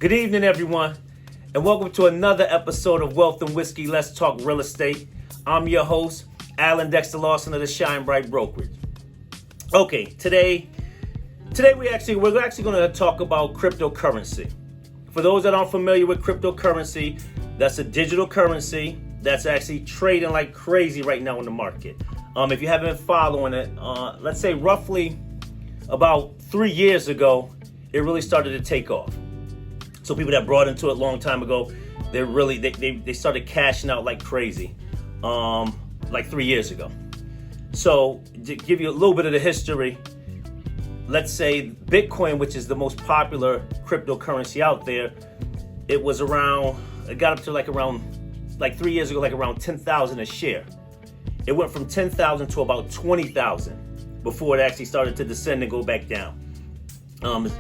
Good evening, everyone, and welcome to another episode of Wealth and Whiskey. Let's talk real estate. I'm your host, Alan Dexter Lawson of the Shine Bright Brokerage. Okay, today we're actually going to talk about cryptocurrency. For those that aren't familiar with cryptocurrency, that's a digital currency that's actually trading like crazy right now in the market. If you haven't been following it, let's say roughly about 3 years ago, it really started to take off. So people that brought into it a long time ago, they started cashing out like crazy, like 3 years ago. So to give you a little bit of the history, let's say Bitcoin, which is the most popular cryptocurrency out there, it got up to like 3 years ago, like around 10,000 a share. It went from 10,000 to about 20,000 before it actually started to descend and go back down.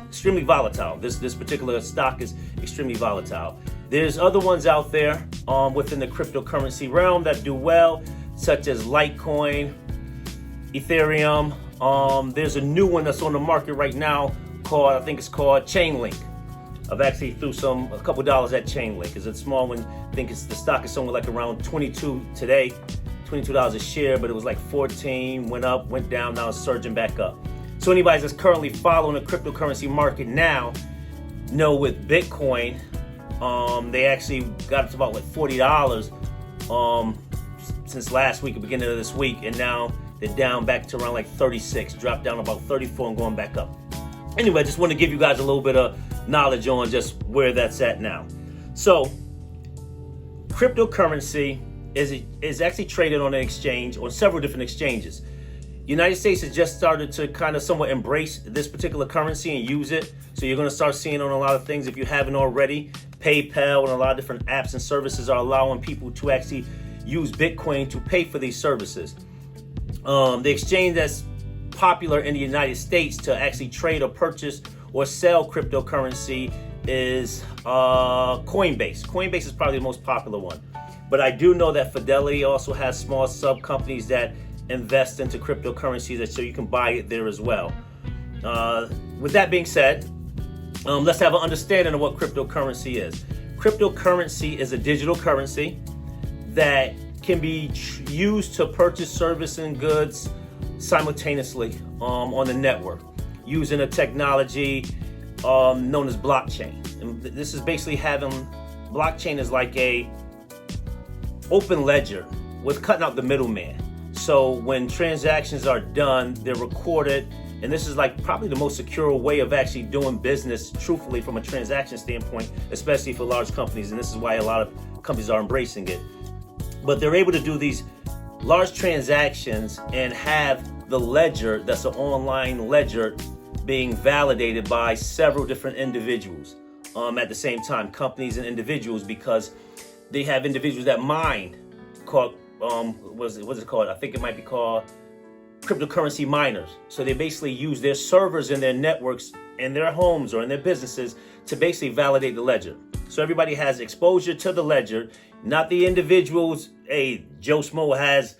Extremely volatile. This particular stock is extremely volatile. There's other ones out there within the cryptocurrency realm that do well, such as Litecoin, Ethereum. There's a new one that's on the market right now called chainlink. I've actually threw a couple dollars at chainlink. It's a small one. I think the stock is somewhere like around 22 today, $22 a share, but it was like 14, went up, went down, now it's surging back up. So anybody that's currently following the cryptocurrency market now know with Bitcoin, they actually got up to about like $40 since last week, the beginning of this week, and now they're down back to around like 36, dropped down about 34 and going back up. Anyway, I just want to give you guys a little bit of knowledge on just where that's at now. So cryptocurrency is actually traded on on several different exchanges. United States has just started to kind of somewhat embrace this particular currency and use it. So you're going to start seeing on a lot of things, if you haven't already, PayPal and a lot of different apps and services are allowing people to actually use Bitcoin to pay for these services. The exchange that's popular in the United States to actually trade or purchase or sell cryptocurrency is Coinbase. Coinbase is probably the most popular one. But I do know that Fidelity also has small sub companies that invest into cryptocurrencies, so you can buy it there as well. With that being said, let's have an understanding of what cryptocurrency is. Cryptocurrency is a digital currency that can be used to purchase service and goods simultaneously on the network using a technology known as blockchain. And this is basically blockchain is like a open ledger with cutting out the middleman. So when transactions are done, they're recorded, and this is like probably the most secure way of actually doing business truthfully from a transaction standpoint, especially for large companies, and this is why a lot of companies are embracing it. But they're able to do these large transactions and have the ledger, that's an online ledger, being validated by several different individuals at the same time, companies and individuals, because they have individuals that mine, called what's it called? I think it might be called cryptocurrency miners. So they basically use their servers and their networks in their homes or in their businesses to basically validate the ledger. So everybody has exposure to the ledger, not the individuals. Hey, Joe Smo has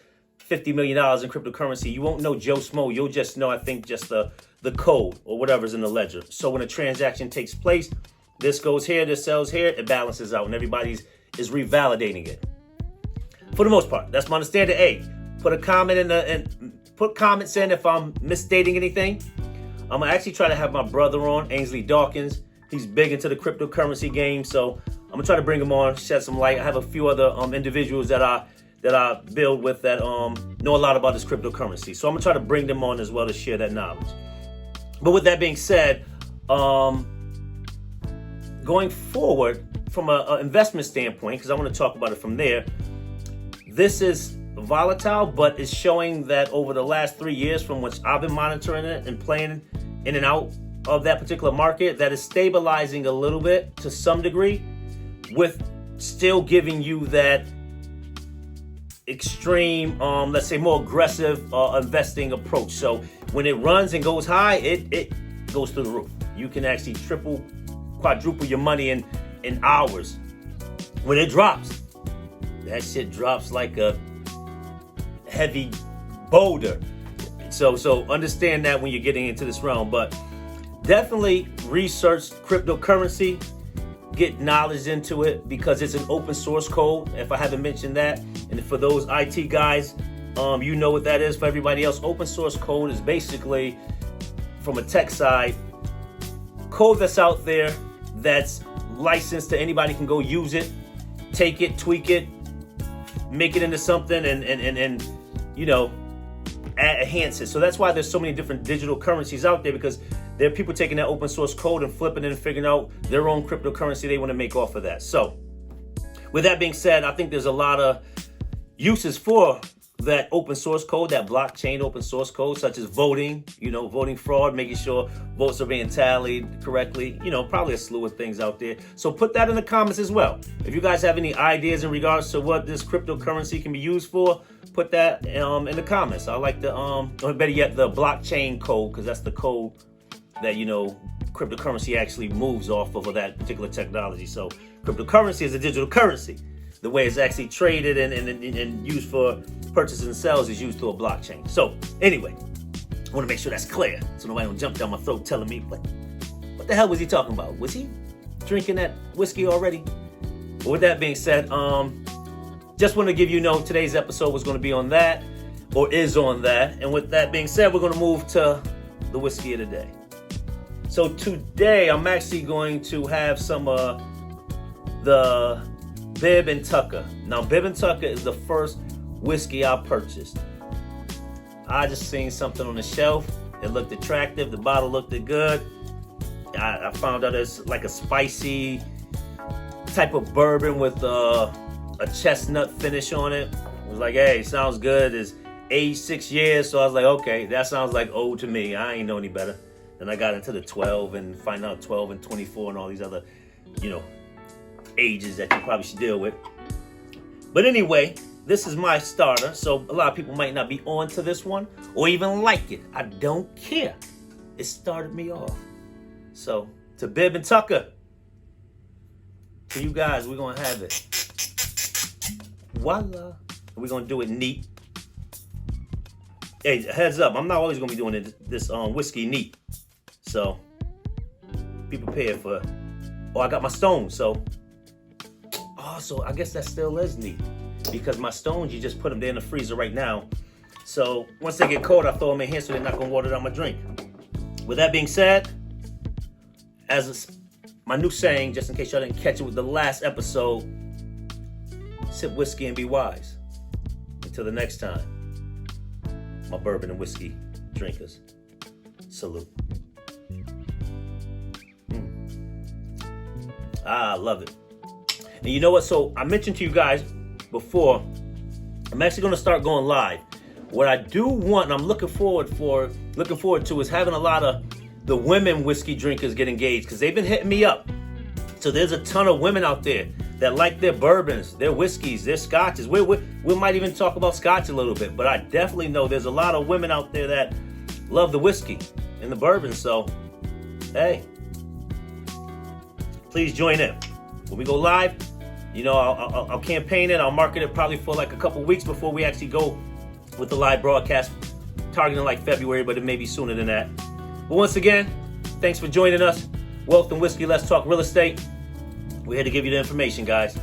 $50 million in cryptocurrency. You won't know Joe Smo. You'll just know, I think, just the code or whatever's in the ledger. So when a transaction takes place, this goes here, this sells here, it balances out, and everybody is revalidating it. For the most part, that's my understanding. Hey, put a comment put comments in if I'm misstating anything. I'm gonna actually try to have my brother on, Ainsley Dawkins. He's big into the cryptocurrency game, so I'm gonna try to bring him on, shed some light. I have a few other individuals that I build with that know a lot about this cryptocurrency, so I'm gonna try to bring them on as well to share that knowledge. But with that being said, going forward from an investment standpoint, because I want to talk about it from there. This is volatile, but it's showing that over the last 3 years, from which I've been monitoring it and playing in and out of that particular market, that is stabilizing a little bit to some degree, with still giving you that extreme, let's say more aggressive investing approach. So when it runs and goes high, it goes through the roof. You can actually triple, quadruple your money in hours. When it drops, that shit drops like a heavy boulder. So understand that when you're getting into this realm. But definitely research cryptocurrency. get knowledge into it because it's an open source code, if I haven't mentioned that. And for those IT guys, you know what that is. For everybody else, open source code is basically, from a tech side, code that's out there that's licensed to anybody can go use it, take it, tweak it, make it into something, and you know, enhance it. So that's why there's so many different digital currencies out there, because there are people taking that open source code and flipping it and figuring out their own cryptocurrency they want to make off of that. So with that being said, I think there's a lot of uses for that open source code, that blockchain open source code, such as voting, you know, voting fraud, making sure votes are being tallied correctly, you know, probably a slew of things out there. So put that in the comments as well. If you guys have any ideas in regards to what this cryptocurrency can be used for, put that in the comments. I like the, or better yet, the blockchain code, because that's the code that, you know, cryptocurrency actually moves off of that particular technology. So cryptocurrency is a digital currency. The way it's actually traded and used for purchases and sales is used through a blockchain. So anyway, I want to make sure that's clear so nobody don't jump down my throat telling me, what the hell was he talking about? Was he drinking that whiskey already? But with that being said, just want to give you know today's episode was going to be on that, or is on that. And with that being said, we're going to move to the whiskey of the day. So today I'm actually going to have some the Bib Tucker. Now, Bib Tucker is the first whiskey I purchased. I just seen something on the shelf. It looked attractive. The bottle looked good. I found out it's like a spicy type of bourbon with a chestnut finish on it. It was like, hey, sounds good. It's aged 6 years. So I was like, okay, that sounds like old to me. I ain't know any better. Then I got into the 12 and find out 12 and 24 and all these other, you know, ages that you probably should deal with. But anyway, this is my starter, so a lot of people might not be on to this one or even like it. I don't care. It started me off. So to Bib Tucker, to you guys, we're gonna have it. Voila. We're gonna do it neat. Hey, heads up, I'm not always gonna be doing this whiskey neat. So be prepared for. Oh, I got my stones, so. So I guess that still is neat, because my stones, you just put them there in the freezer right now. So once they get cold, I throw them in here so they're not going to water down my drink. With that being said, my new saying, just in case y'all didn't catch it with the last episode, sip whiskey and be wise. Until the next time, my bourbon and whiskey drinkers, salute. I love it. And you know what? So I mentioned to you guys before, I'm actually going to start going live. What I do want, and I'm looking forward to, is having a lot of the women whiskey drinkers get engaged, because they've been hitting me up. So there's a ton of women out there that like their bourbons, their whiskeys, their scotches. We might even talk about scotch a little bit, but I definitely know there's a lot of women out there that love the whiskey and the bourbon. So, hey, please join in. When we go live, you know, I'll campaign it. I'll market it probably for like a couple weeks before we actually go with the live broadcast, targeting like February, but it may be sooner than that. But once again, thanks for joining us. Wealth and Whiskey, let's talk real estate. We're here to give you the information, guys.